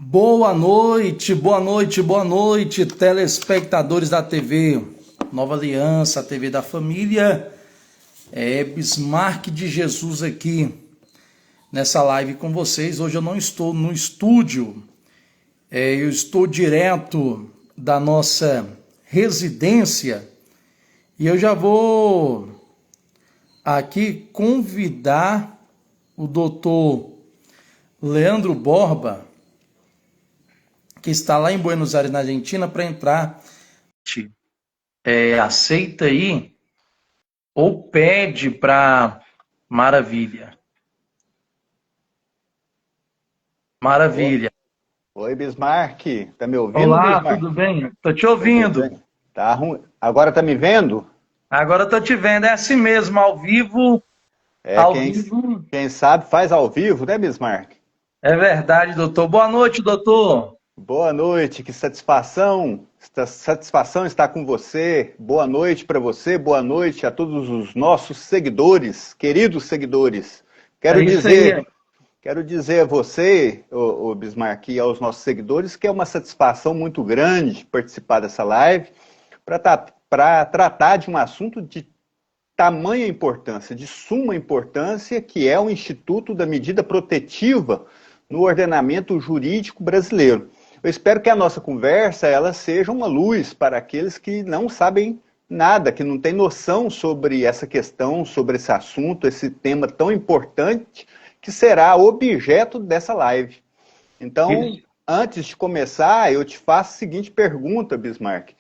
Boa noite, boa noite, boa noite, telespectadores da TV Nova Aliança, a TV da família. Bismarck de Jesus aqui nessa live com vocês. Hoje eu não estou no estúdio, eu estou direto da nossa residência e eu já vou aqui convidar o doutor Leandro Borba, que está lá em Buenos Aires, na Argentina, para entrar. Aceita aí ou pede para Maravilha. Maravilha. Oi, Bismarck. Tá me ouvindo, Olá, Bismarck? tudo bem? Tô te Tudo ouvindo. bem? Tá ruim. Agora tá me vendo? Agora tô te vendo. É assim mesmo, ao vivo. É, Ao quem, vivo. quem sabe faz ao vivo, né, Bismarck? É verdade, doutor. Boa noite, doutor. Boa noite, que satisfação. Satisfação estar com você. Boa noite para você, boa noite a todos os nossos seguidores, queridos seguidores. É isso aí. Quero dizer a você, o Bismarck, e aos nossos seguidores, que é uma satisfação muito grande participar dessa live para tratar de um assunto de tamanha importância, de suma importância, que é o Instituto da Medida Protetiva no ordenamento jurídico brasileiro. Eu espero que a nossa conversa ela seja uma luz para aqueles que não sabem nada, que não têm noção sobre essa questão, sobre esse assunto, esse tema tão importante, que será objeto dessa live. Então, antes de começar, eu te faço a seguinte pergunta, Bismarck.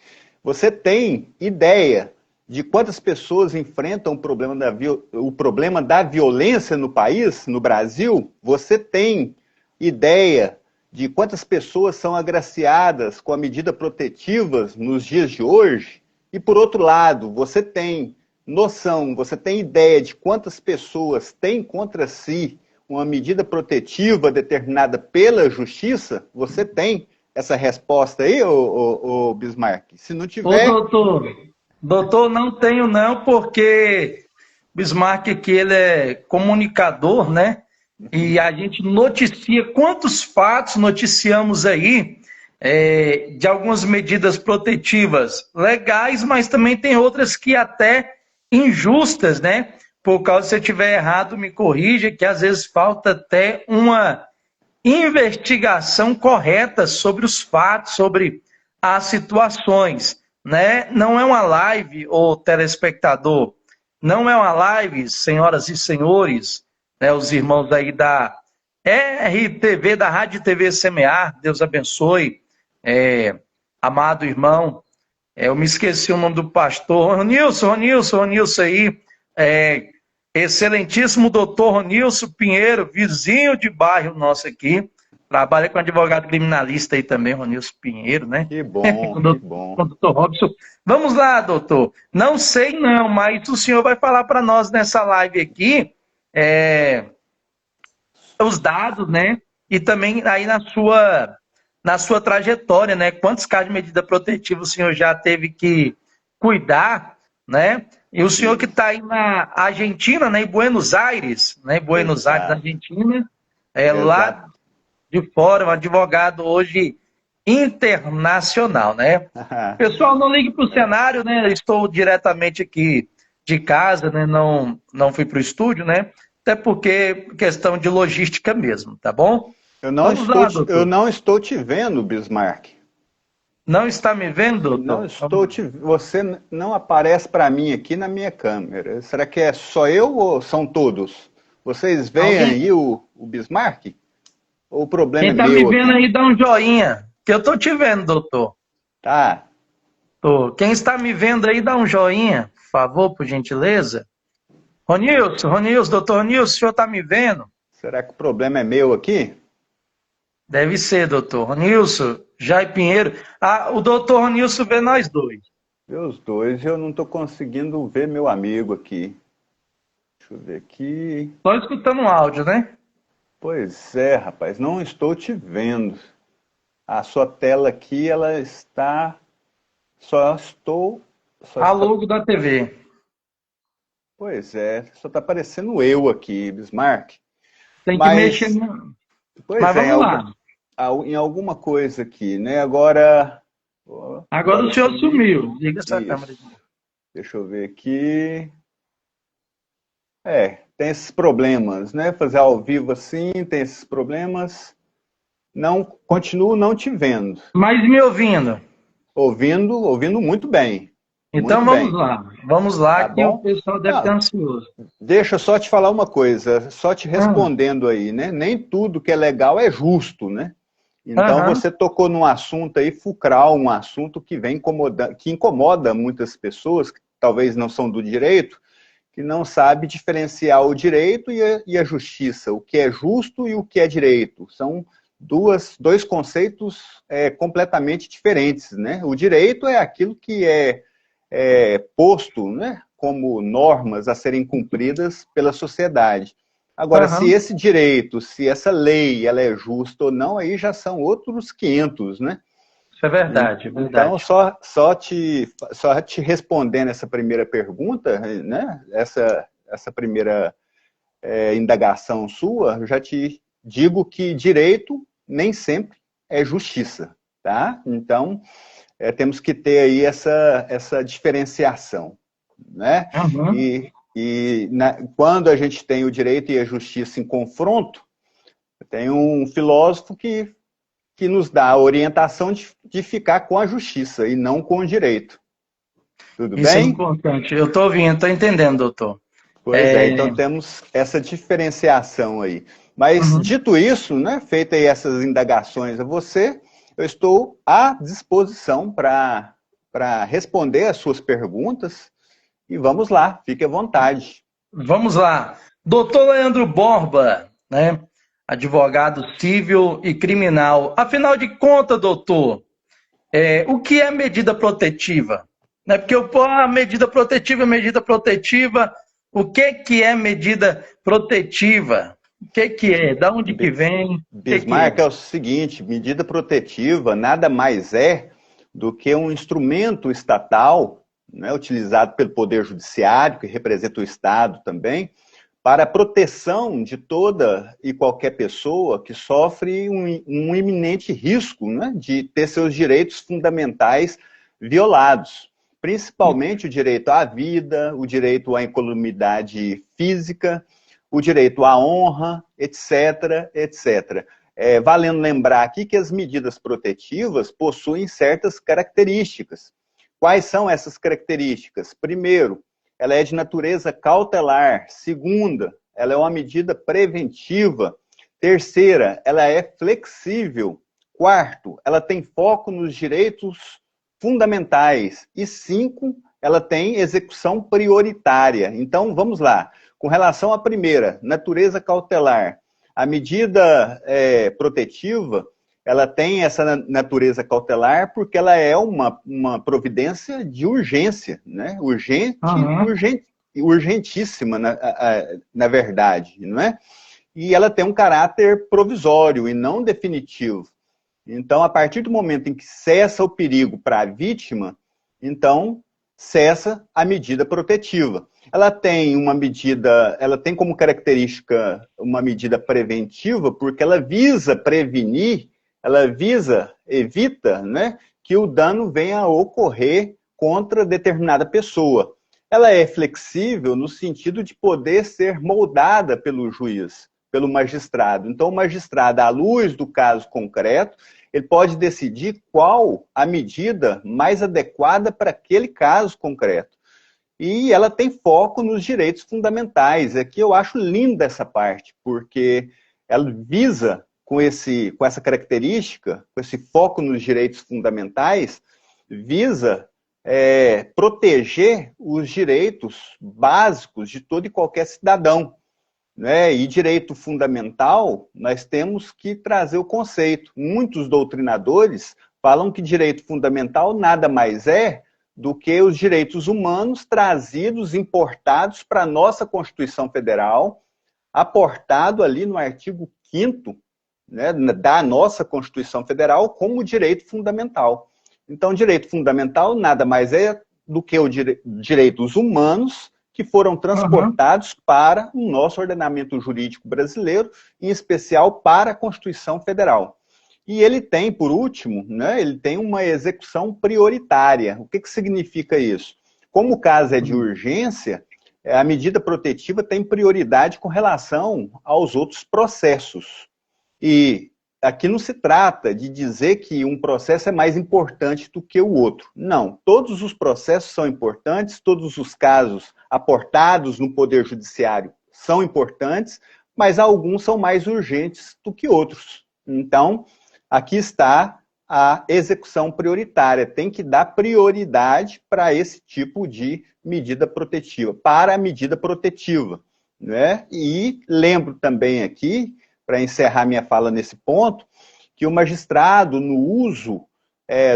Você tem ideia de quantas pessoas enfrentam o problema da violência no país, no Brasil? Você tem ideia de quantas pessoas são agraciadas com a medida protetiva nos dias de hoje? E, por outro lado, você tem noção, você tem ideia de quantas pessoas têm contra si uma medida protetiva determinada pela justiça? Você tem essa resposta aí, ô Bismarck? Se não tiver... Doutor, não tenho não, porque Bismarck aqui, ele é comunicador, né? E a gente noticia quantos fatos noticiamos aí de algumas medidas protetivas legais, mas também tem outras que até injustas, né? Por causa, se eu estiver errado, me corrija, que às vezes falta até uma investigação correta sobre os fatos, sobre as situações, né? Não é uma live, ô telespectador, não é uma live, senhoras e senhores, né, os irmãos aí da RTV, da Rádio e TV Semear, Deus abençoe, amado irmão, eu me esqueci o nome do pastor, Ronilson aí, excelentíssimo doutor Ronilson Pinheiro, vizinho de bairro nosso aqui, trabalha com advogado criminalista aí também, Ronilson Pinheiro, né? Que bom, que bom. Com o doutor Robson. Vamos lá, doutor. Não sei não, mas o senhor vai falar para nós nessa live aqui os dados, né? E também aí na sua trajetória, né? Quantos casos de medida protetiva o senhor já teve que cuidar, né? E o senhor que está aí na Argentina, né? Em Buenos Aires, né? Buenos Aires, Argentina, lá de fora, um advogado hoje internacional, né? Pessoal, não ligue para o cenário, né? Estou diretamente aqui de casa, né? Não fui para o estúdio, né? Até porque questão de logística mesmo, tá bom? Eu não estou te vendo, Bismarck. Não está me vendo, doutor? Você não aparece para mim aqui na minha câmera. Será que é só eu ou são todos? Vocês veem aí o Bismarck? Ou o problema é meu? Quem está me vendo aí, dá um joinha, que eu estou te vendo, doutor. Tá. Quem está me vendo aí, dá um joinha, por favor, por gentileza. Ronilson, doutor Ronilson, o senhor está me vendo? Será que o problema é meu aqui? Deve ser, doutor. Ronilson, Jair Pinheiro. O doutor Ronilson vê nós dois. Vê os dois, eu não estou conseguindo ver meu amigo aqui. Deixa eu ver aqui. Só escutando um áudio, né? Pois é, rapaz, não estou te vendo. A sua tela aqui, ela está... Logo da TV. Pois é, só está aparecendo eu aqui, Bismarck. Tem que mexer. Pois Mas é, vamos lá. em alguma coisa aqui, né? Agora Agora o senhor sumiu. Liga essa Isso. câmera. Deixa eu ver aqui. Tem esses problemas, né? Fazer ao vivo assim, tem esses problemas. Não, continuo não te vendo. Mas me ouvindo? Ouvindo muito bem. Então Muito vamos bem. lá. Vamos lá, Tá que o bom? pessoal deve estar Não, ansioso. deixa eu só te falar uma coisa, só te Ah, respondendo aí, né? Nem tudo que é legal é justo, né? Então aham. você tocou num assunto aí fulcral, um assunto que que incomoda muitas pessoas, que talvez não são do direito, que não sabe diferenciar o direito e a justiça, o que é justo e o que é direito. São dois conceitos completamente diferentes, né? O direito é aquilo que é posto, né, como normas a serem cumpridas pela sociedade. Agora, se Aham. esse direito, se essa lei, ela é justa ou não, aí já são outros 500, né? Isso é verdade, é Então, verdade. só te respondendo essa primeira pergunta, né? Essa primeira indagação sua, eu já te digo que direito nem sempre é justiça, tá? Então, temos que ter aí essa diferenciação, né? Aham. Quando a gente tem o direito e a justiça em confronto, tem um filósofo que nos dá a orientação de ficar com a justiça e não com o direito. Tudo Isso é bem? importante. Eu estou ouvindo, estou entendendo, doutor. Pois é, É, então temos essa diferenciação aí. Mas, uhum. dito isso, né, feita aí essas indagações a você, eu estou à disposição para responder as suas perguntas e vamos lá, fique à vontade. Vamos lá. Doutor Leandro Borba, né? Advogado civil e criminal. Afinal de contas, doutor, o que é medida protetiva? Né? Porque medida protetiva, o que é medida protetiva? O que é? Da onde que vem? O que é? Bismarck é o seguinte, medida protetiva nada mais é do que um instrumento estatal, né, utilizado pelo Poder Judiciário, que representa o Estado também, para a proteção de toda e qualquer pessoa que sofre um iminente risco, né, de ter seus direitos fundamentais violados. Principalmente o direito à vida, o direito à incolumidade física, o direito à honra, etc, etc. Valendo lembrar aqui que as medidas protetivas possuem certas características. Quais são essas características? Primeiro, ela é de natureza cautelar. Segunda, ela é uma medida preventiva. Terceira, ela é flexível. Quarto, ela tem foco nos direitos fundamentais. E cinco, ela tem execução prioritária. Então, vamos lá. Com relação à primeira, natureza cautelar, a medida protetiva, ela tem essa natureza cautelar porque ela é uma providência de urgência, né? Aham. Urgentíssima, na verdade, não é? E ela tem um caráter provisório e não definitivo. Então, a partir do momento em que cessa o perigo para a vítima, então cessa a medida protetiva. Ela tem como característica uma medida preventiva, porque ela visa prevenir, evita, né, que o dano venha a ocorrer contra determinada pessoa. Ela é flexível no sentido de poder ser moldada pelo juiz, pelo magistrado. Então, o magistrado, à luz do caso concreto, ele pode decidir qual a medida mais adequada para aquele caso concreto. E ela tem foco nos direitos fundamentais. Aqui eu acho linda essa parte, porque ela visa, com essa característica, com esse foco nos direitos fundamentais, visa proteger os direitos básicos de todo e qualquer cidadão. Né? E direito fundamental, nós temos que trazer o conceito. Muitos doutrinadores falam que direito fundamental nada mais é do que os direitos humanos trazidos, importados para a nossa Constituição Federal, aportado ali no artigo 5º, né, da nossa Constituição Federal como direito fundamental. Então, direito fundamental nada mais é do que os direitos humanos que foram Aham. transportados para o nosso ordenamento jurídico brasileiro, em especial para a Constituição Federal. E ele tem, por último, né, ele tem uma execução prioritária. O que significa isso? Como o caso é de urgência, a medida protetiva tem prioridade com relação aos outros processos. E aqui não se trata de dizer que um processo é mais importante do que o outro. Não, todos os processos são importantes, todos os casos aportados no Poder Judiciário são importantes, mas alguns são mais urgentes do que outros. Então, aqui está a execução prioritária. Tem que dar prioridade para esse tipo de medida protetiva, para a medida protetiva, né? E lembro também aqui, para encerrar minha fala nesse ponto, que o magistrado, no uso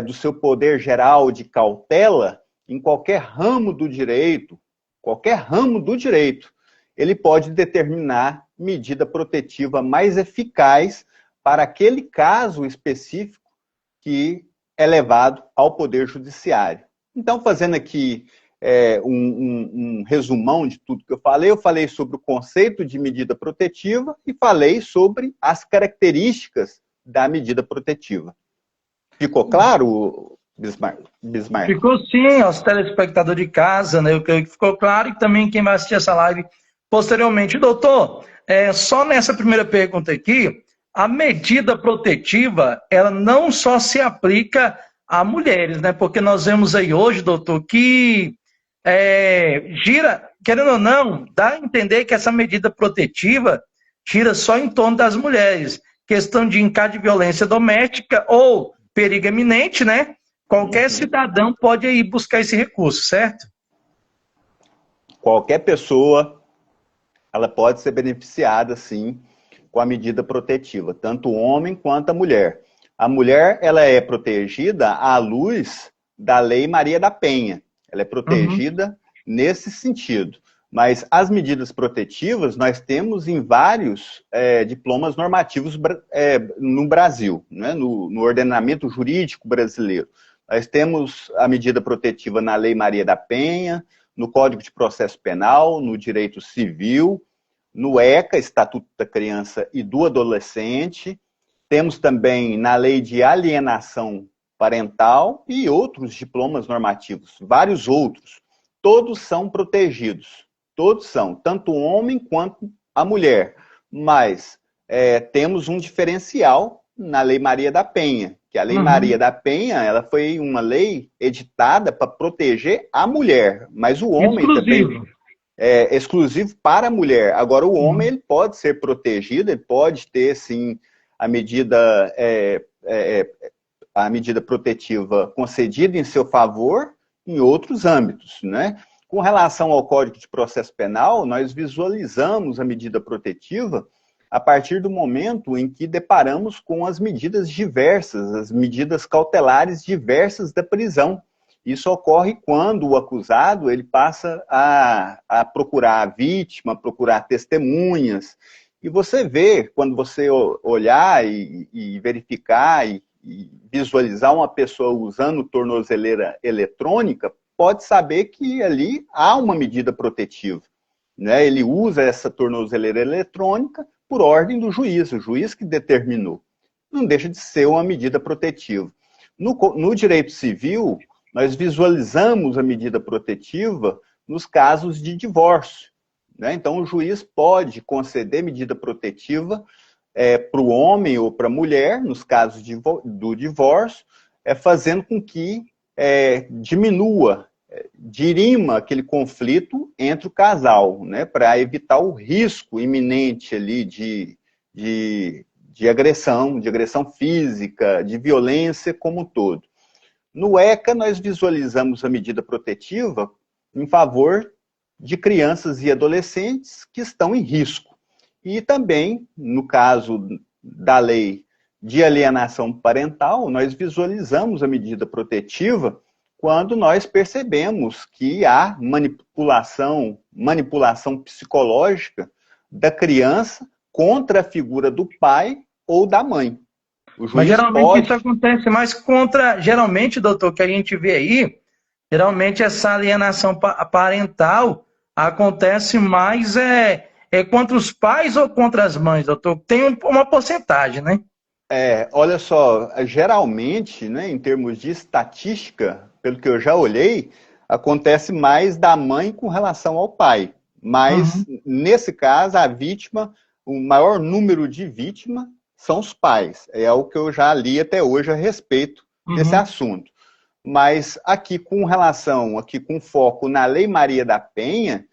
do seu poder geral de cautela, em qualquer ramo do direito, ele pode determinar medida protetiva mais eficaz para aquele caso específico que é levado ao Poder Judiciário. Então, fazendo aqui um resumão de tudo que eu falei sobre o conceito de medida protetiva e falei sobre as características da medida protetiva. Ficou claro, Bismarck? Ficou sim, aos telespectadores de casa, né? Eu creio que ficou claro, e também quem vai assistir essa live posteriormente. Doutor, só nessa primeira pergunta aqui, a medida protetiva, ela não só se aplica a mulheres, né? Porque nós vemos aí hoje, doutor, que gira, querendo ou não, dá a entender que essa medida protetiva gira só em torno das mulheres. Questão de encargo de violência doméstica ou perigo iminente, né? Qualquer cidadão pode ir buscar esse recurso, certo? Qualquer pessoa, ela pode ser beneficiada, sim, com a medida protetiva, tanto o homem quanto a mulher. A mulher, ela é protegida à luz da Lei Maria da Penha. Ela é protegida nesse sentido. Mas as medidas protetivas nós temos em vários diplomas normativos no Brasil, né? No ordenamento jurídico brasileiro. Nós temos a medida protetiva na Lei Maria da Penha, no Código de Processo Penal, no Direito Civil, no ECA, Estatuto da Criança e do Adolescente. Temos também na Lei de Alienação Parental e outros diplomas normativos, vários outros. Todos são protegidos. Todos são, tanto o homem quanto a mulher. Mas temos um diferencial na Lei Maria da Penha, que a Lei Maria da Penha, ela foi uma lei editada para proteger a mulher, mas o homem também é exclusivo para a mulher. Agora, o homem ele pode ser protegido, ele pode ter, sim, a medida protetiva concedida em seu favor em outros âmbitos, né? Com relação ao Código de Processo Penal, nós visualizamos a medida protetiva a partir do momento em que deparamos com as medidas diversas, as medidas cautelares diversas da prisão. Isso ocorre quando o acusado ele passa a procurar a vítima, procurar testemunhas. E você vê, quando você olhar e verificar e visualizar uma pessoa usando tornozeleira eletrônica, pode saber que ali há uma medida protetiva, né? Ele usa essa tornozeleira eletrônica por ordem do juiz, o juiz que determinou. Não deixa de ser uma medida protetiva. No direito civil, nós visualizamos a medida protetiva nos casos de divórcio, né? Então, o juiz pode conceder medida protetiva para o homem ou para a mulher, nos casos do divórcio, fazendo com que diminua, dirima aquele conflito entre o casal, né, para evitar o risco iminente ali de agressão física, de violência como um todo. No ECA, nós visualizamos a medida protetiva em favor de crianças e adolescentes que estão em risco. E também, no caso da lei de alienação parental, nós visualizamos a medida protetiva quando nós percebemos que há manipulação psicológica da criança contra a figura do pai ou da mãe. Mas geralmente isso acontece mais geralmente, doutor, que a gente vê aí, geralmente essa alienação parental acontece mais contra os pais ou contra as mães, doutor? Tem uma porcentagem, né? Olha só, geralmente, né, em termos de estatística, pelo que eu já olhei, acontece mais da mãe com relação ao pai. Mas, Uhum, nesse caso, a vítima, o maior número de vítimas são os pais. É o que eu já li até hoje a respeito desse uhum, assunto. Mas aqui aqui com foco na Lei Maria da Penha,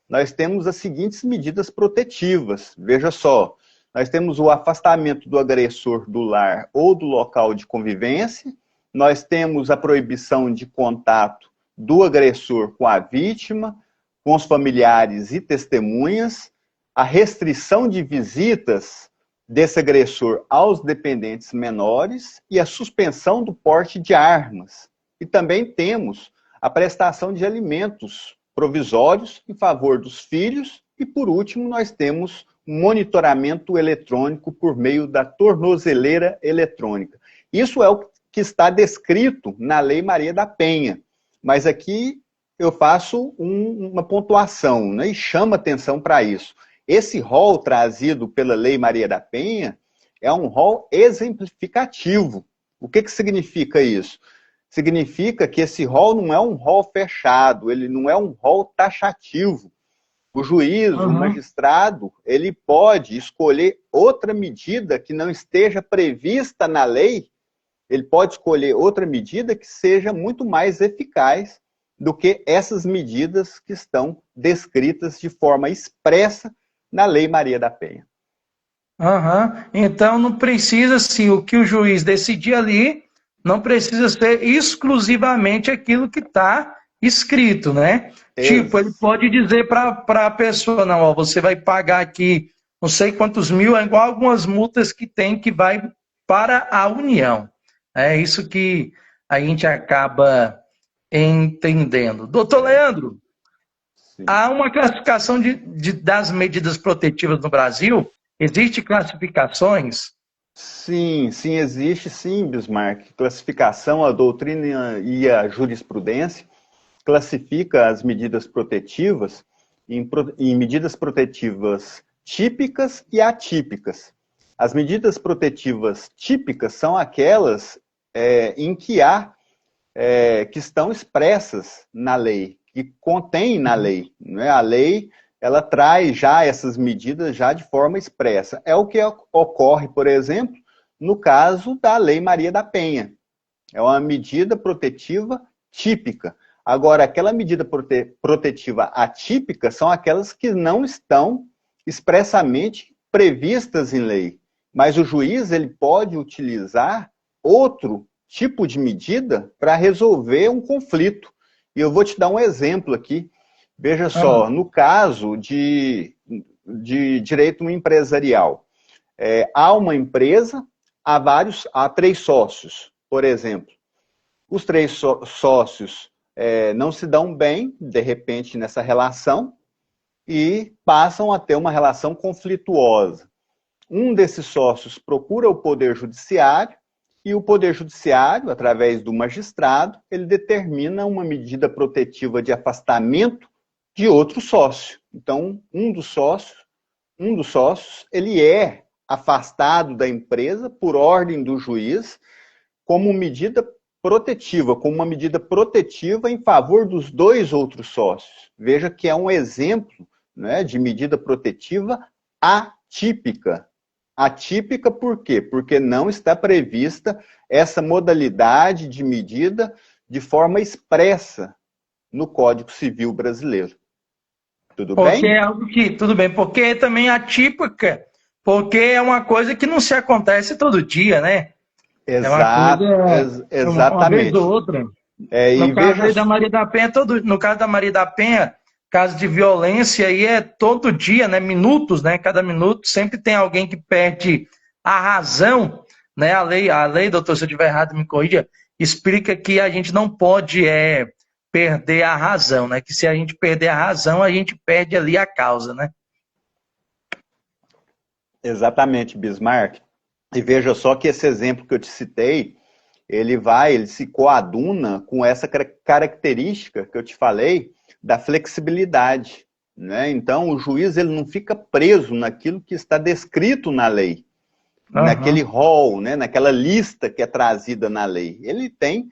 nós temos as seguintes medidas protetivas. Veja só, nós temos o afastamento do agressor do lar ou do local de convivência, nós temos a proibição de contato do agressor com a vítima, com os familiares e testemunhas, a restrição de visitas desse agressor aos dependentes menores e a suspensão do porte de armas. E também temos a prestação de alimentos provisórios em favor dos filhos e, por último, nós temos monitoramento eletrônico por meio da tornozeleira eletrônica. Isso é o que está descrito na Lei Maria da Penha, mas aqui eu faço uma pontuação, né, e chamo atenção para isso. Esse rol trazido pela Lei Maria da Penha é um rol exemplificativo. O que significa isso? Significa que esse rol não é um rol fechado, ele não é um rol taxativo. O juiz, o uhum. magistrado, ele pode escolher outra medida que não esteja prevista na lei, ele pode escolher outra medida que seja muito mais eficaz do que essas medidas que estão descritas de forma expressa na Lei Maria da Penha. Aham. Então não precisa, sim, o que o juiz decidir ali, não precisa ser exclusivamente aquilo que está escrito, né? Tipo, ele Ex pode dizer para a pessoa, não, ó, você vai pagar aqui não sei quantos mil, é igual algumas multas que tem que vai para a União. É isso que a gente acaba entendendo. Doutor Leandro, Sim. há uma classificação das medidas protetivas no Brasil? Existem classificações? Sim, sim, existe sim, Bismarck. Classificação, a doutrina e a jurisprudência classifica as medidas protetivas em medidas protetivas típicas e atípicas. As medidas protetivas típicas são aquelas em que há, que estão expressas na lei, que contém na lei. Né? A lei, ela traz já essas medidas já de forma expressa. É o que ocorre, por exemplo, no caso da Lei Maria da Penha. É uma medida protetiva típica. Agora, aquela medida protetiva atípica são aquelas que não estão expressamente previstas em lei. Mas o juiz ele pode utilizar outro tipo de medida para resolver um conflito. E eu vou te dar um exemplo aqui. Veja Ah, só, no caso de direito empresarial, há uma empresa, há 3 sócios, por exemplo. Os 3 sócios não se dão bem, de repente, nessa relação e passam a ter uma relação conflituosa. Um desses sócios procura o Poder Judiciário e o Poder Judiciário, através do magistrado, ele determina uma medida protetiva de afastamento de outro sócio. Então, um dos sócios, ele é afastado da empresa por ordem do juiz como medida protetiva, como uma medida protetiva em favor dos 2 outros sócios. Veja que é um exemplo, né, de medida protetiva atípica. Atípica por quê? Porque não está prevista essa modalidade de medida de forma expressa no Código Civil brasileiro. Tudo porque é bem? algo que, tudo bem, porque é também atípica, porque é uma coisa que não se acontece todo dia, né? É uma coisa, uma vez ou Exatamente. outra. E No caso veja, aí da Maria da Penha, no caso da Maria da Penha, caso de violência aí é todo dia, né? Minutos, né? Cada minuto sempre tem alguém que perde a razão, né? A lei, doutor, se eu estiver errado, me corrija, explica que a gente não pode perder a razão, né? Que se a gente perder a razão, a gente perde ali a causa, né? exatamente, Bismarck. E veja só que esse exemplo que eu te citei, ele se coaduna com essa característica que eu te falei da flexibilidade, né? Então, o juiz ele não fica preso naquilo que está descrito na lei. naquele rol, né, naquela lista que é trazida na lei. Ele tem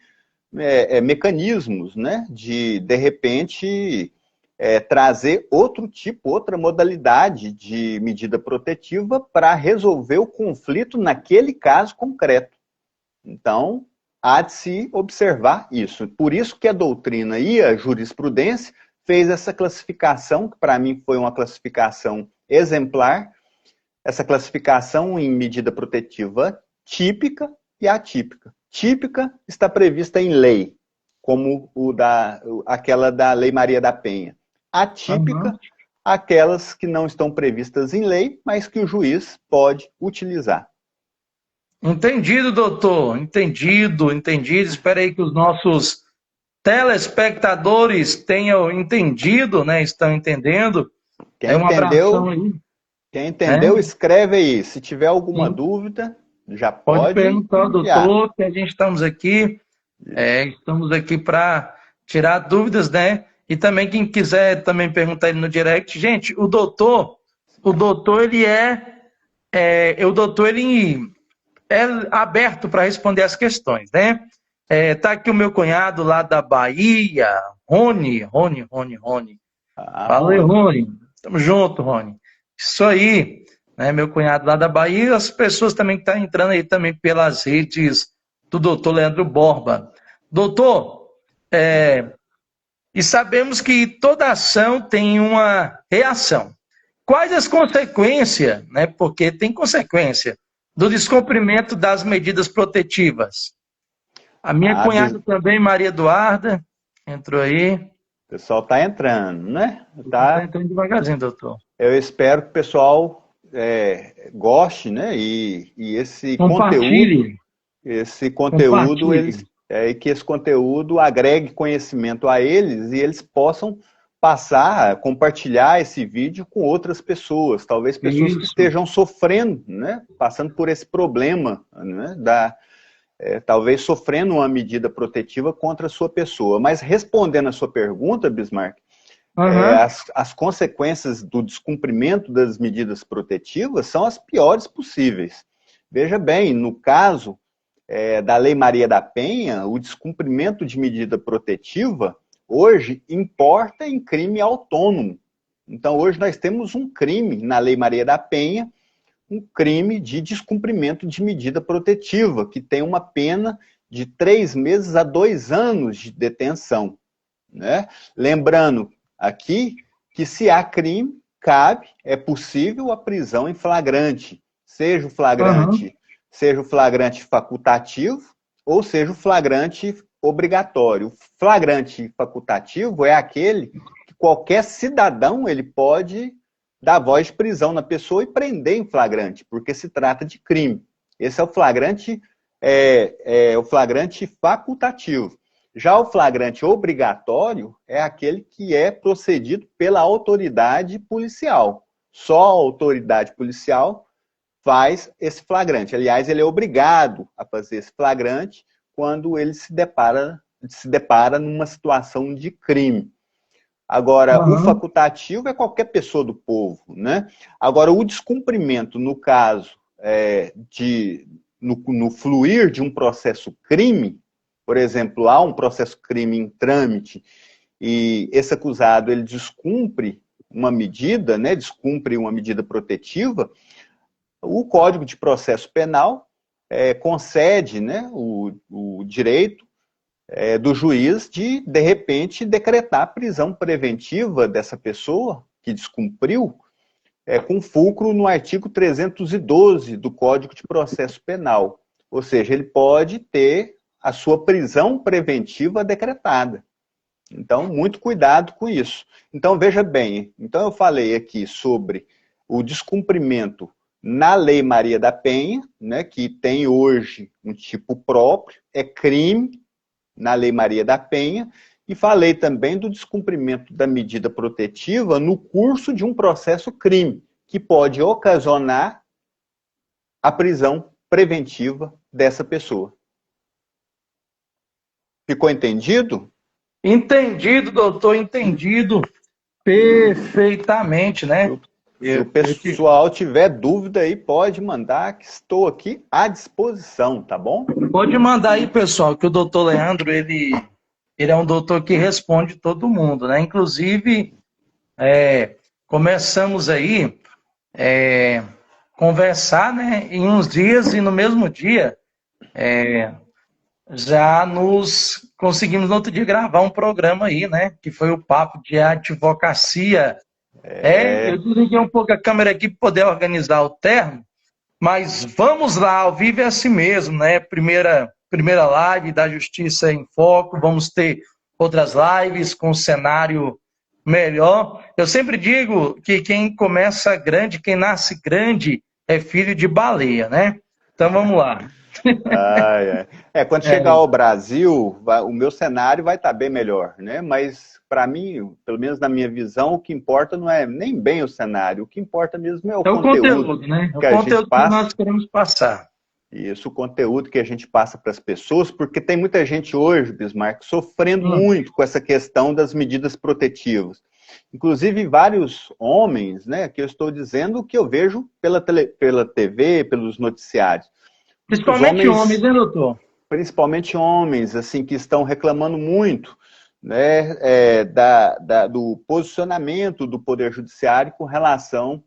mecanismos, né, de repente, trazer outro tipo, outra modalidade de medida protetiva para resolver o conflito naquele caso concreto. Então, há de se observar isso. Por isso que a doutrina e a jurisprudência fez essa classificação, que para mim foi uma classificação exemplar, essa classificação em medida protetiva típica e atípica. Típica está prevista em lei, como aquela da Lei Maria da Penha. Atípica, aquelas que não estão previstas em lei, mas que o juiz pode utilizar. Entendido, doutor. Entendido. Espero aí que os nossos telespectadores tenham entendido, né? Estão entendendo. Quem entendeu, escreve aí. Se tiver alguma dúvida, já pode perguntar, doutor, que a gente estamos aqui para tirar dúvidas, né? E também quem quiser também perguntar ele no direct. Gente, o doutor ele é aberto para responder as questões, né? Tá aqui o meu cunhado lá da Bahia, Rony. Valeu, Rony. Tamo junto, Rony. Isso aí, né? Meu cunhado lá da Bahia, as pessoas também que estão entrando aí também pelas redes do doutor Leandro Borba. Doutor, e sabemos que toda ação tem uma reação. Quais as consequências, né? Porque tem consequência do descumprimento das medidas protetivas. A minha cunhada também, Maria Eduarda, entrou aí. O pessoal está entrando, né? Tá entrando devagarzinho, doutor. Eu espero que o pessoal goste, né? E esse conteúdo, que esse conteúdo agregue conhecimento a eles e eles possam compartilhar esse vídeo com outras pessoas, talvez pessoas que estejam sofrendo, né, passando por esse problema, né, talvez sofrendo uma medida protetiva contra a sua pessoa. Mas respondendo a sua pergunta, Bismarck, as consequências do descumprimento das medidas protetivas são as piores possíveis. Veja bem, no caso da Lei Maria da Penha, o descumprimento de medida protetiva hoje importa em crime autônomo. Então, hoje nós temos um crime na Lei Maria da Penha, um crime de descumprimento de medida protetiva, que tem uma pena de 3 meses a 2 anos de detenção, né? Lembrando aqui que se há crime, é possível a prisão em flagrante, seja o flagrante facultativo ou seja o flagrante obrigatório. O flagrante facultativo é aquele que qualquer cidadão ele pode dar voz de prisão na pessoa e prender em flagrante, porque se trata de crime. Esse é o flagrante, o flagrante facultativo. Já o flagrante obrigatório é aquele que é procedido pela autoridade policial. Só a autoridade policial faz esse flagrante. Aliás, ele é obrigado a fazer esse flagrante quando ele se depara numa situação de crime. Agora, o facultativo é qualquer pessoa do povo, né? Agora, o descumprimento, no caso, no fluir de um processo crime, por exemplo, há um processo crime em trâmite e esse acusado ele descumpre uma medida, né? Descumpre uma medida protetiva, o Código de Processo Penal concede, né, o direito do juiz de repente, decretar a prisão preventiva dessa pessoa que descumpriu, com fulcro no artigo 312 do Código de Processo Penal. Ou seja, ele pode ter a sua prisão preventiva decretada. Então, muito cuidado com isso. Então, veja bem, então eu falei aqui sobre o descumprimento na Lei Maria da Penha, né, que tem hoje um tipo próprio, é crime na Lei Maria da Penha, e falei também do descumprimento da medida protetiva no curso de um processo crime, que pode ocasionar a prisão preventiva dessa pessoa. Ficou entendido? Entendido, doutor, entendido perfeitamente, né? Se o pessoal tiver dúvida aí, pode mandar, que estou aqui à disposição, tá bom? Pode mandar aí, pessoal, que o doutor Leandro, ele é um doutor que responde todo mundo, né? Inclusive, começamos aí conversar, né, em uns dias e no mesmo dia já nos conseguimos no outro dia gravar um programa aí, né? Que foi o papo de advocacia. Eu desliguei um pouco a câmera aqui para poder organizar o termo, mas vamos lá, ao vivo é assim mesmo, né? Primeira live da Justiça em Foco, vamos ter outras lives com cenário melhor. Eu sempre digo que quem começa grande, quem nasce grande, é filho de baleia, né? Então vamos lá. Quando chegar ao Brasil, o meu cenário vai estar bem melhor, né? Mas para mim, pelo menos na minha visão, o que importa não é nem bem o cenário, o que importa mesmo é o conteúdo, né? Que a gente passa. Que nós queremos passar. Isso, o conteúdo que a gente passa para as pessoas, porque tem muita gente hoje, Bismarck, sofrendo muito com essa questão das medidas protetivas. Inclusive vários homens, né, que eu estou dizendo que eu vejo pela TV, pelos noticiários. Principalmente homens, né, doutor? Principalmente homens, assim, que estão reclamando muito, né, do posicionamento do Poder Judiciário com relação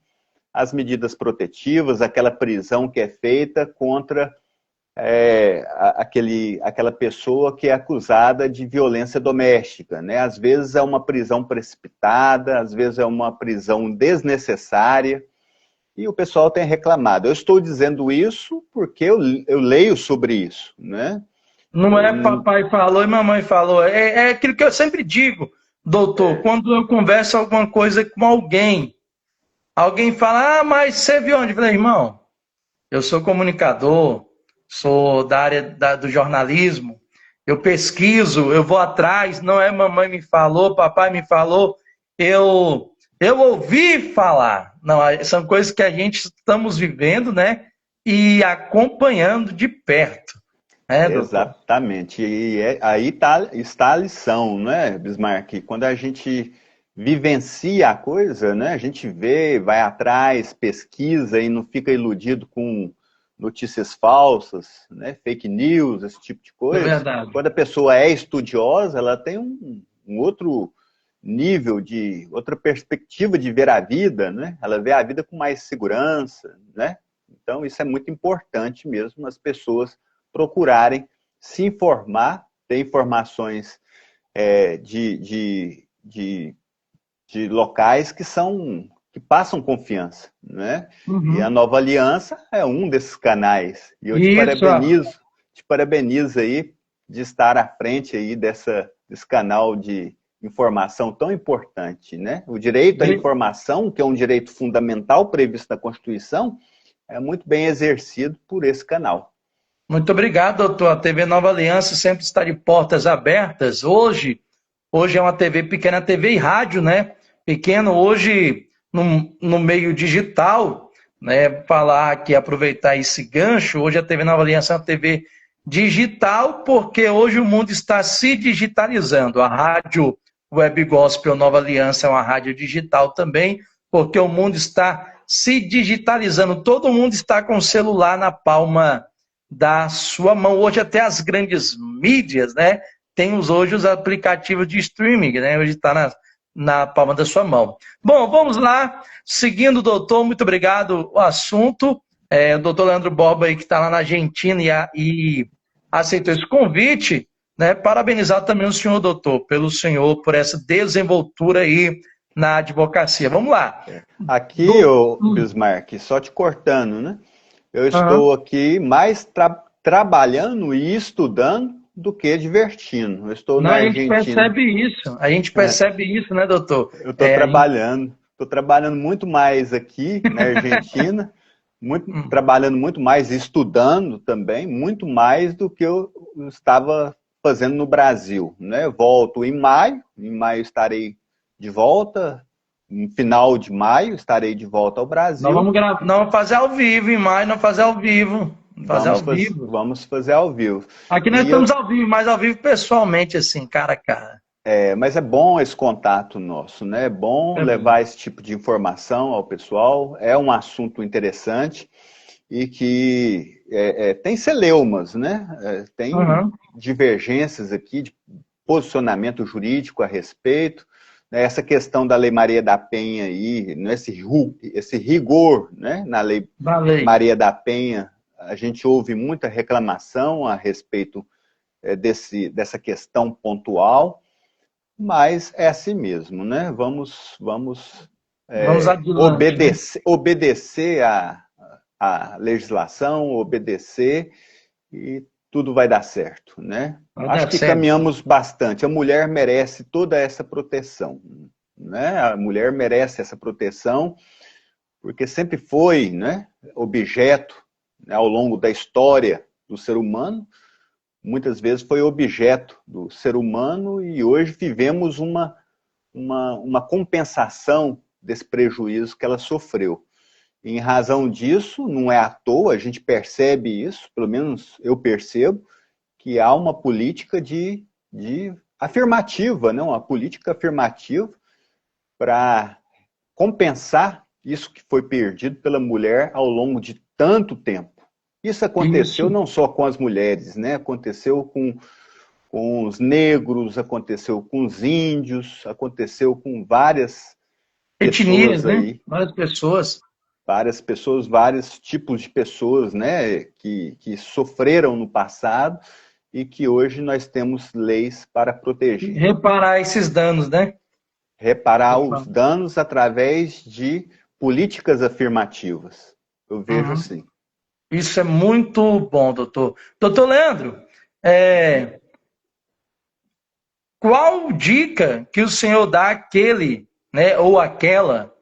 às medidas protetivas, aquela prisão que é feita contra aquela pessoa que é acusada de violência doméstica, né? Às vezes é uma prisão precipitada, às vezes é uma prisão desnecessária, e o pessoal tem reclamado. Eu estou dizendo isso porque eu leio sobre isso, né? Não é papai falou e mamãe falou. É aquilo que eu sempre digo, doutor, quando eu converso alguma coisa com alguém fala, mas você viu onde? Eu falei, irmão, eu sou comunicador, sou da área do jornalismo, eu pesquiso, eu vou atrás, não é mamãe me falou, papai me falou, eu ouvi falar. Não, são coisas que a gente estamos vivendo, né? E acompanhando de perto. Exatamente. E aí está a lição, né, Bismarck? Quando a gente vivencia a coisa, né? A gente vê, vai atrás, pesquisa e não fica iludido com notícias falsas, né? Fake news, esse tipo de coisa. É verdade. Quando a pessoa é estudiosa, ela tem um outro nível outra perspectiva de ver a vida, né? Ela vê a vida com mais segurança, né? Então isso é muito importante mesmo, as pessoas procurarem se informar, ter informações de locais que passam confiança, né? Uhum. E a Nova Aliança é um desses canais. E eu te parabenizo aí de estar à frente aí desse canal de informação tão importante, né? O direito à informação, que é um direito fundamental previsto na Constituição, é muito bem exercido por esse canal. Muito obrigado, doutor. A TV Nova Aliança sempre está de portas abertas. Hoje é uma TV pequena, TV e rádio, né? Pequeno hoje no meio digital, né? Falar aqui, aproveitar esse gancho, hoje a TV Nova Aliança é uma TV digital, porque hoje o mundo está se digitalizando. A rádio Web Gospel Nova Aliança é uma rádio digital também, porque o mundo está se digitalizando. Todo mundo está com o celular na palma da sua mão. Hoje até as grandes mídias, né? Tem hoje os aplicativos de streaming, né? Hoje está na palma da sua mão. Bom, vamos lá. Seguindo, doutor, muito obrigado. O assunto, o doutor Leandro Borba, aí, que está lá na Argentina e aceitou esse convite, né? Parabenizar também o senhor, doutor, por essa desenvoltura aí na advocacia. Vamos lá. Aqui, Bismarck, só te cortando, né? Eu estou aqui mais trabalhando e estudando do que divertindo. Eu estou na Argentina. A gente percebe isso, né, doutor? Eu estou trabalhando muito mais aqui na Argentina, trabalhando muito mais, estudando também, muito mais do que eu estava fazendo no Brasil, né? Eu volto em maio estarei de volta. No final de maio, estarei de volta ao Brasil. Nós vamos fazer ao vivo em maio, vamos fazer ao vivo. Vamos fazer ao vivo. Aqui nós estamos ao vivo, mas ao vivo pessoalmente, assim, cara a cara. Mas é bom esse contato nosso, né? É bom levar esse tipo de informação ao pessoal. É um assunto interessante e que tem celeumas, né? Tem divergências aqui de posicionamento jurídico a respeito. Né? Essa questão da Lei Maria da Penha aí, né? Esse rigor, né? Na Lei Maria da Penha, a gente ouve muita reclamação a respeito dessa questão pontual. Mas é assim mesmo, né? Vamos adiante, obedecer a legislação, obedecer e tudo vai dar certo, né? Acho que caminhamos bastante. A mulher merece toda essa proteção, né? A mulher merece essa proteção porque sempre foi, né, objeto, né, ao longo da história do ser humano. Muitas vezes foi objeto do ser humano e hoje vivemos uma compensação desse prejuízo que ela sofreu. Em razão disso, não é à toa, a gente percebe isso, pelo menos eu percebo, que há uma política de afirmativa, né? Uma política afirmativa para compensar isso que foi perdido pela mulher ao longo de tanto tempo. Isso aconteceu não só com as mulheres, né? Aconteceu com os negros, aconteceu com os índios, aconteceu com várias etnias, aí, né? Várias pessoas. Várias pessoas, vários tipos de pessoas, né? Que sofreram no passado e que hoje nós temos leis para proteger. Reparar esses danos, né? Reparar os danos através de políticas afirmativas. Eu vejo assim. Isso é muito bom, doutor. Doutor Leandro, qual dica que o senhor dá àquele, né, ou àquela,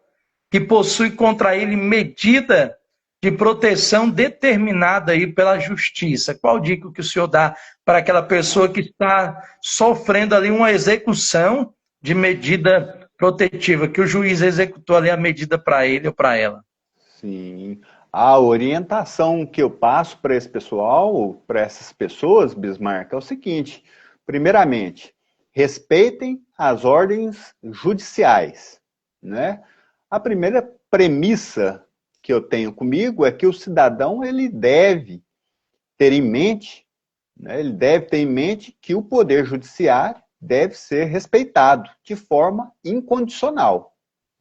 que possui contra ele medida de proteção determinada aí pela justiça? Qual dica que o senhor dá para aquela pessoa que está sofrendo ali uma execução de medida protetiva, que o juiz executou ali a medida para ele ou para ela? Sim. A orientação que eu passo para esse pessoal, para essas pessoas, Bismarck, é o seguinte: primeiramente, respeitem as ordens judiciais, né? A primeira premissa que eu tenho comigo é que o cidadão ele deve ter em mente, né? Ele deve ter em mente que o poder judiciário deve ser respeitado de forma incondicional,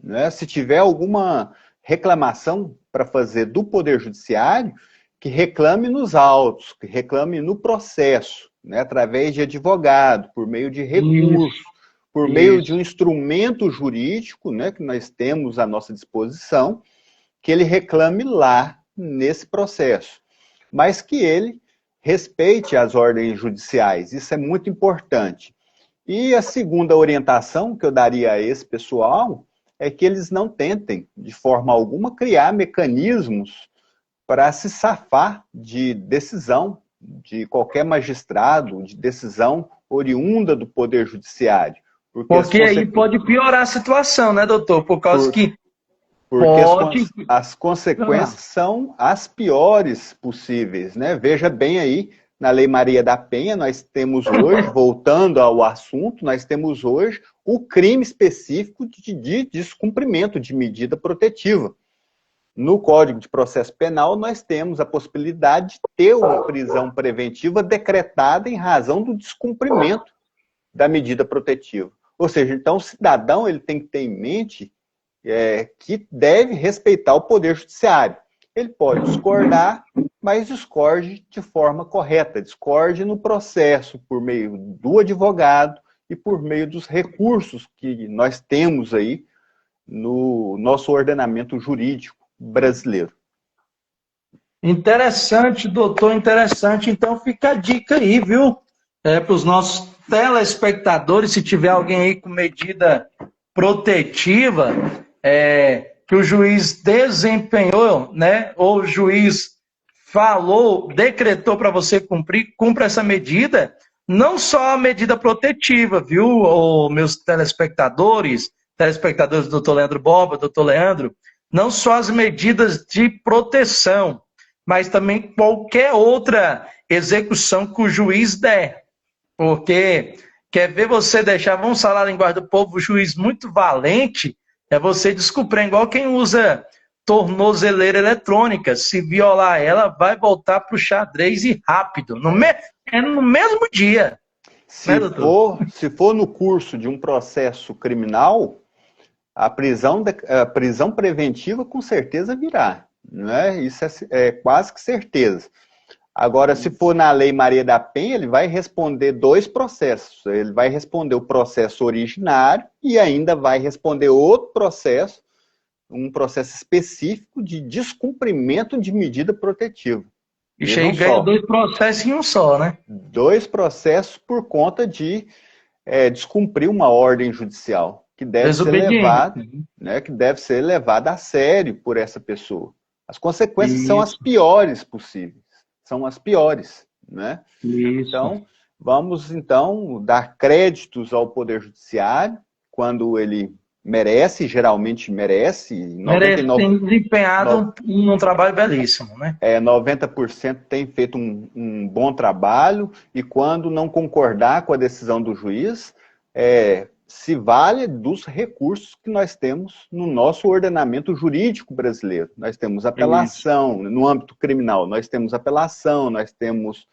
né? Se tiver alguma reclamação para fazer do Poder Judiciário, que reclame nos autos, que reclame no processo, né, através de advogado, por meio de recurso, por meio de um instrumento jurídico, né, que nós temos à nossa disposição, que ele reclame lá nesse processo. Mas que ele respeite as ordens judiciais, isso é muito importante. E a segunda orientação que eu daria a esse pessoal é que eles não tentem, de forma alguma, criar mecanismos para se safar de decisão de qualquer magistrado, de decisão oriunda do Poder Judiciário. Porque aí pode piorar a situação, né, doutor? Por causa que as consequências são as piores possíveis, né? Veja bem aí, na Lei Maria da Penha, nós temos hoje, voltando ao assunto, nós temos hoje o crime específico de descumprimento de medida protetiva. No Código de Processo Penal, nós temos a possibilidade de ter uma prisão preventiva decretada em razão do descumprimento da medida protetiva. Ou seja, então o cidadão ele tem que ter em mente que deve respeitar o Poder Judiciário. Ele pode discordar, mas discorde de forma correta, discorde no processo, por meio do advogado e por meio dos recursos que nós temos aí no nosso ordenamento jurídico brasileiro. Interessante, doutor, interessante. Então fica a dica aí, viu? Para os nossos telespectadores, se tiver alguém aí com medida protetiva, que o juiz desempenhou, né? Ou o juiz falou, decretou para você cumprir, cumpra essa medida, não só a medida protetiva, viu, meus telespectadores do doutor Leandro Borba, doutor Leandro, não só as medidas de proteção, mas também qualquer outra execução que o juiz der, porque Quer ver você deixar, vamos falar a linguagem do povo, o juiz muito valente, é você descobrir, igual quem usa tornozeleira eletrônica. Se violar ela, vai voltar para o xadrez e rápido. É no mesmo dia, né, doutor? Se for no curso de um processo criminal, a prisão preventiva com certeza virá. Né? Isso é quase que certeza. Agora, se for na Lei Maria da Penha, ele vai responder 2 processos. Ele vai responder o processo originário e ainda vai responder outro processo, um processo específico de descumprimento de medida protetiva. Ixi, aí ganha 2 processos em um só, né? 2 processos por conta de descumprir uma ordem judicial, que deve ser levada, né, que deve ser levada a sério por essa pessoa. As consequências são as piores possíveis. São as piores, né? Isso. Então, vamos então dar créditos ao Poder Judiciário quando ele merece, geralmente merece. Tem desempenhado um trabalho belíssimo, né? 90% tem feito um bom trabalho, e quando não concordar com a decisão do juiz, se vale dos recursos que nós temos no nosso ordenamento jurídico brasileiro. Nós temos apelação, no âmbito criminal, nós temos apelação, nós temos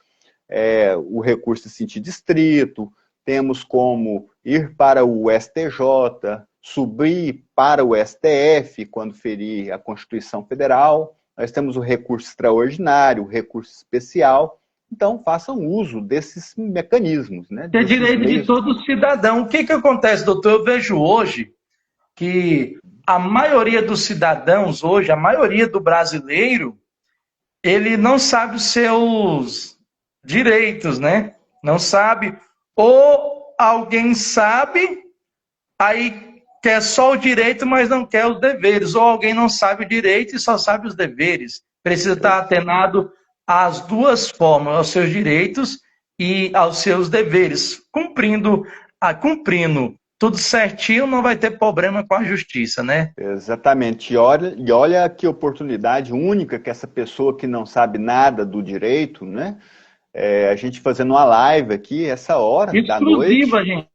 o recurso em sentido estrito, temos como ir para o STJ, subir para o STF quando ferir a Constituição Federal, nós temos o recurso extraordinário, o recurso especial. Então, façam uso desses mecanismos. Né, é direito de todo cidadão. O que acontece, doutor? Eu vejo hoje que a maioria dos cidadãos hoje, a maioria do brasileiro, ele não sabe os seus direitos, né? Não sabe. Ou alguém sabe, aí quer só o direito, mas não quer os deveres. Ou alguém não sabe o direito e só sabe os deveres. Precisa estar atenado às duas formas, aos seus direitos e aos seus deveres. Cumprindo tudo certinho, não vai ter problema com a justiça, né? Exatamente. E olha que oportunidade única que essa pessoa que não sabe nada do direito, né? A gente fazendo uma live aqui, essa hora da noite. Exclusiva, gente.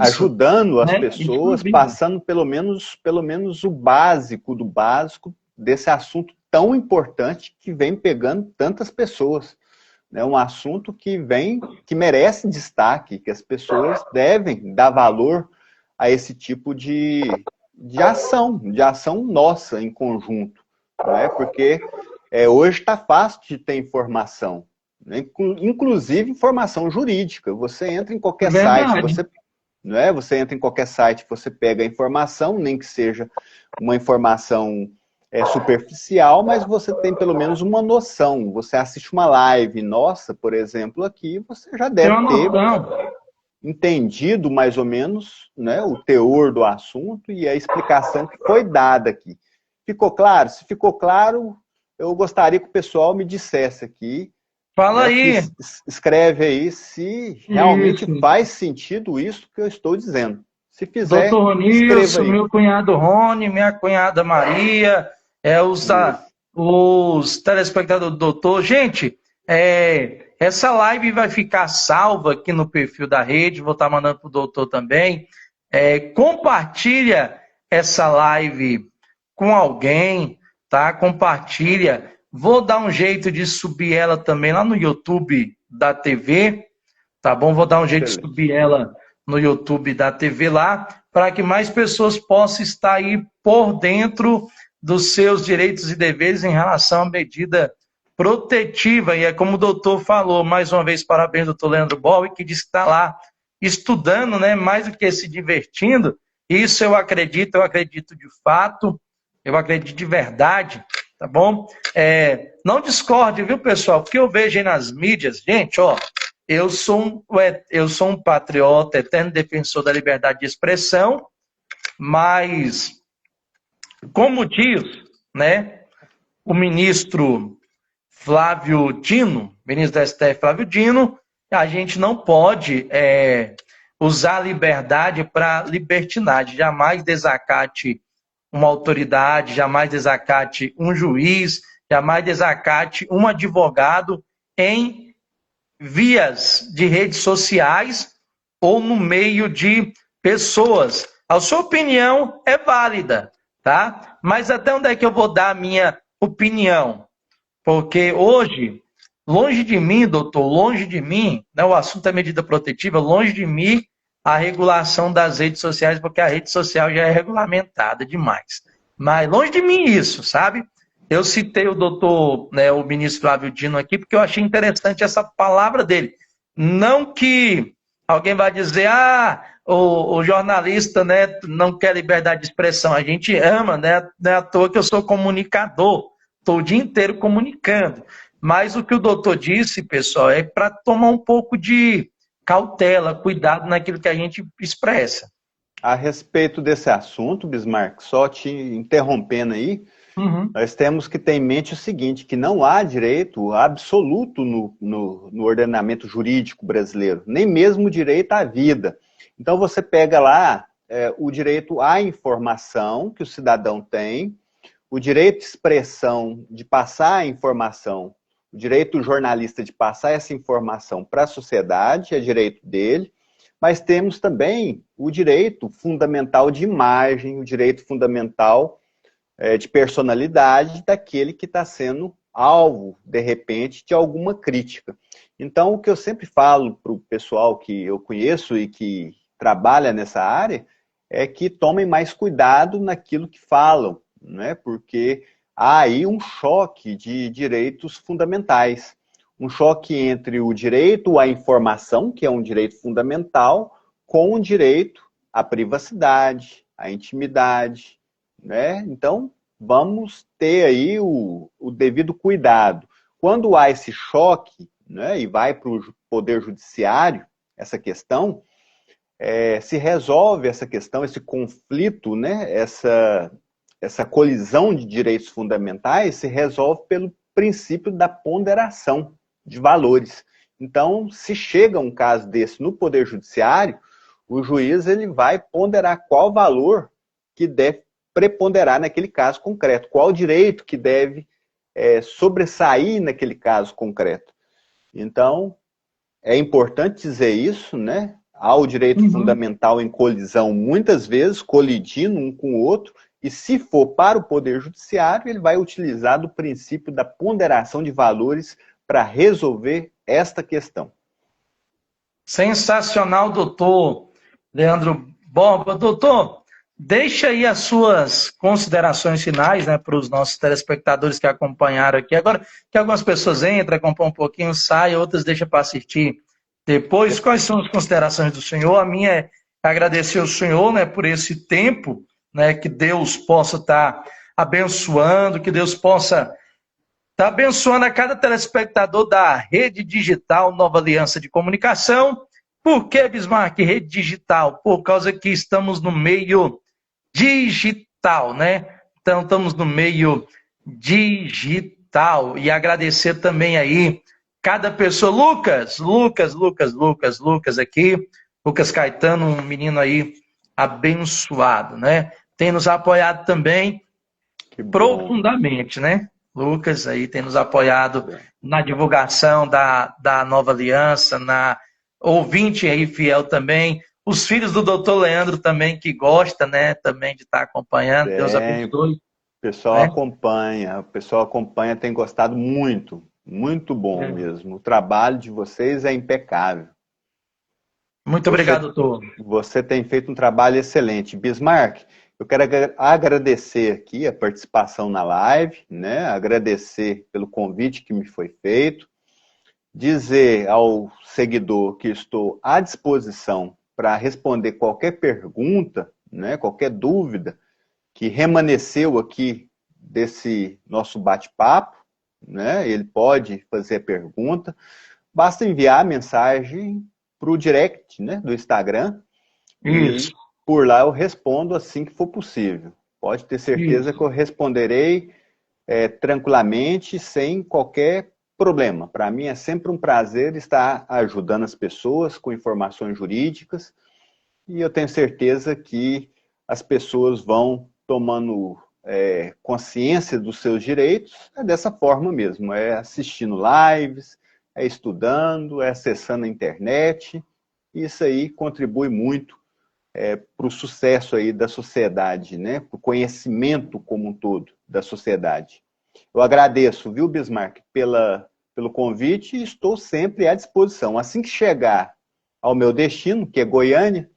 Ajudando as pessoas, passando pelo menos o básico do básico desse assunto tão importante que vem pegando tantas pessoas. É um assunto que merece destaque, que as pessoas devem dar valor a esse tipo de ação nossa em conjunto. Né? Porque hoje está fácil de ter informação, né? Inclusive informação jurídica. Você entra em qualquer site, você entra em qualquer site, você pega a informação, nem que seja uma informação superficial, mas você tem pelo menos uma noção. Você assiste uma live nossa, por exemplo, aqui, você já deve ter entendido mais ou menos, né, o teor do assunto e a explicação que foi dada aqui. Ficou claro? Se ficou claro, eu gostaria que o pessoal me dissesse aqui. Fala aí. Escreve aí se realmente faz sentido isso que eu estou dizendo. Se fizer, doutor Ronilson, meu cunhado Rony, minha cunhada Maria, os telespectadores do doutor. Gente, essa live vai ficar salva aqui no perfil da rede, vou estar mandando para o doutor também. Compartilha essa live com alguém, tá? Compartilha. Vou dar um jeito de subir ela também lá no YouTube da TV, tá bom? Vou dar um jeito de subir ela no YouTube da TV lá, para que mais pessoas possam estar aí por dentro dos seus direitos e deveres em relação à medida protetiva. E é como o doutor falou, mais uma vez, parabéns, doutor Leandro Boll, que disse que está lá estudando, né, mais do que se divertindo. Isso eu acredito de fato, eu acredito de verdade, tá bom? Não discorde, viu, pessoal? Porque eu vejo aí nas mídias, gente, ó, eu sou um patriota, eterno defensor da liberdade de expressão, mas, como diz, né, o ministro Flávio Dino, ministro da STF Flávio Dino, a gente não pode usar a liberdade para libertinagem, jamais desacate uma autoridade, jamais desacate um juiz, jamais desacate um advogado em vias de redes sociais ou no meio de pessoas. A sua opinião é válida, tá? Mas até onde é que eu vou dar a minha opinião? Porque hoje, longe de mim, doutor, longe de mim, né, o assunto é medida protetiva, longe de mim a regulação das redes sociais, porque a rede social já é regulamentada demais. Mas longe de mim isso, sabe? Eu citei o doutor, né, o ministro Flávio Dino aqui, porque eu achei interessante essa palavra dele. Não que alguém vai dizer, o jornalista, né, não quer liberdade de expressão. A gente ama, né? Não é à toa que eu sou comunicador. Estou o dia inteiro comunicando. Mas o que o doutor disse, pessoal, é para tomar um pouco de cautela, cuidado naquilo que a gente expressa. A respeito desse assunto, Bismarck, só te interrompendo aí, nós temos que ter em mente o seguinte, que não há direito absoluto no ordenamento jurídico brasileiro, nem mesmo o direito à vida. Então você pega lá o direito à informação que o cidadão tem, o direito de expressão, de passar a informação, o direito do jornalista de passar essa informação para a sociedade, é direito dele, mas temos também o direito fundamental de imagem, o direito fundamental de personalidade daquele que está sendo alvo, de repente, de alguma crítica. Então, o que eu sempre falo para o pessoal que eu conheço e que trabalha nessa área é que tomem mais cuidado naquilo que falam, né? Porque há aí um choque de direitos fundamentais. Um choque entre o direito à informação, que é um direito fundamental, com o direito à privacidade, à intimidade, né? Então, vamos ter aí o devido cuidado. Quando há esse choque, né, e vai para o Poder Judiciário, essa questão, se resolve essa questão, esse conflito, né, essa colisão de direitos fundamentais se resolve pelo princípio da ponderação de valores. Então, se chega um caso desse no Poder Judiciário, o juiz ele vai ponderar qual valor que deve preponderar naquele caso concreto, qual direito que deve sobressair naquele caso concreto. Então, é importante dizer isso, né? Há o direito fundamental em colisão, muitas vezes, colidindo um com o outro, e se for para o Poder Judiciário, ele vai utilizar do princípio da ponderação de valores para resolver esta questão. Sensacional, doutor Leandro Borba. Doutor, deixa aí as suas considerações finais, né, para os nossos telespectadores que acompanharam aqui. Agora que algumas pessoas entram, acompanham um pouquinho, saem, outras deixam para assistir depois. Quais são as considerações do senhor? A minha é agradecer ao senhor, né, por esse tempo, né, que Deus possa estar abençoando, que Deus possa estar abençoando a cada telespectador da Rede Digital Nova Aliança de Comunicação. Por que, Bismarck, rede digital? Por causa que estamos no meio digital, né? Então, estamos no meio digital. E agradecer também aí cada pessoa. Lucas aqui. Lucas Caetano, um menino aí abençoado, né? Tem nos apoiado também profundamente, né? Lucas aí tem nos apoiado na divulgação da Nova Aliança, na ouvinte aí fiel também, os filhos do doutor Leandro também, que gosta, né, também de estar acompanhando, Deus abençoe. O pessoal acompanha, tem gostado muito, muito bom mesmo. O trabalho de vocês é impecável. Muito obrigado, doutor. Você tem feito um trabalho excelente. Bismarck, eu quero agradecer aqui a participação na live, né? Agradecer pelo convite que me foi feito, dizer ao seguidor que estou à disposição para responder qualquer pergunta, né? Qualquer dúvida que remanesceu aqui desse nosso bate-papo, né? Ele pode fazer a pergunta, basta enviar a mensagem para o direct, né, do Instagram. Isso. E por lá eu respondo assim que for possível. Pode ter certeza que eu responderei tranquilamente, sem qualquer problema. Para mim é sempre um prazer estar ajudando as pessoas com informações jurídicas e eu tenho certeza que as pessoas vão tomando consciência dos seus direitos dessa forma mesmo, assistindo lives, é estudando, é acessando a internet. Isso aí contribui muito para o sucesso aí da sociedade, né? Para o conhecimento como um todo da sociedade. Eu agradeço, viu, Bismarck, pelo convite e estou sempre à disposição. Assim que chegar ao meu destino, que é Goiânia,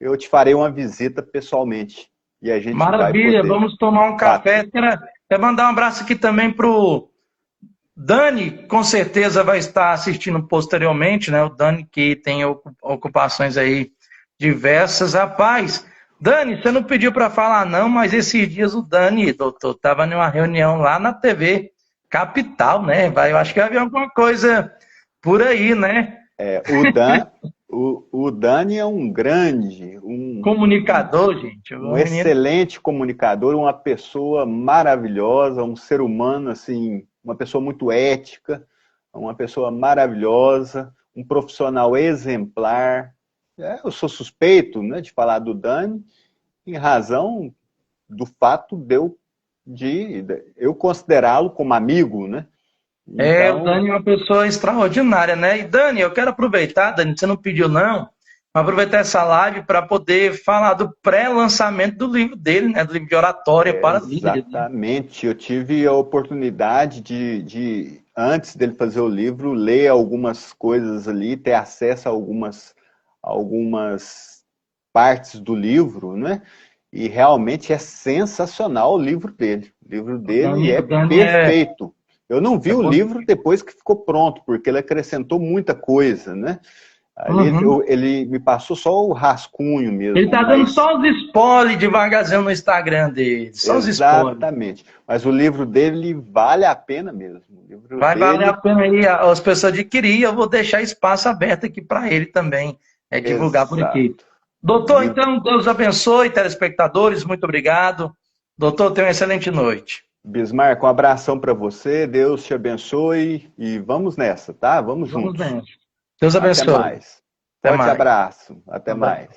eu te farei uma visita pessoalmente. E a gente vai Maravilha, poder vamos tomar um café. Quero mandar um abraço aqui também para o Dani, com certeza vai estar assistindo posteriormente, né? O Dani que tem ocupações aí diversas. Rapaz, Dani, você não pediu para falar não, mas esses dias o Dani, doutor, estava em uma reunião lá na TV Capital, né? Eu acho que vai haver alguma coisa por aí, né? O Dani é um grande, Comunicador, gente. um excelente comunicador, uma pessoa maravilhosa, um ser humano, assim, uma pessoa muito ética, uma pessoa maravilhosa, um profissional exemplar. Eu sou suspeito, né, de falar do Dani, em razão do fato de eu considerá-lo como amigo, né? Então... o Dani é uma pessoa extraordinária, né? E Dani, eu quero aproveitar, Dani, você não pediu não, aproveitar essa live para poder falar do pré-lançamento do livro dele, né? Do livro de oratória para líderes. Exatamente. Eu tive a oportunidade antes dele fazer o livro, ler algumas coisas ali, ter acesso a algumas partes do livro, né? E realmente é sensacional o livro dele. O livro dele é perfeito. Eu não vi o livro depois que ficou pronto, porque ele acrescentou muita coisa, né? Ali ele me passou só o rascunho mesmo. Ele tá dando só os spoilers devagarzinho no Instagram dele. Só os spoilers. Exatamente. Mas o livro dele vale a pena mesmo. Valer a pena aí as pessoas adquirir. Eu vou deixar espaço aberto aqui para ele também divulgar por aqui. Doutor, então, Deus abençoe, telespectadores. Muito obrigado. Doutor, tenha uma excelente noite. Bismarck, um abração para você. Deus te abençoe. E vamos nessa, tá? Vamos juntos. Vamos nessa. Deus abençoe. Até mais. Forte abraço. Até mais.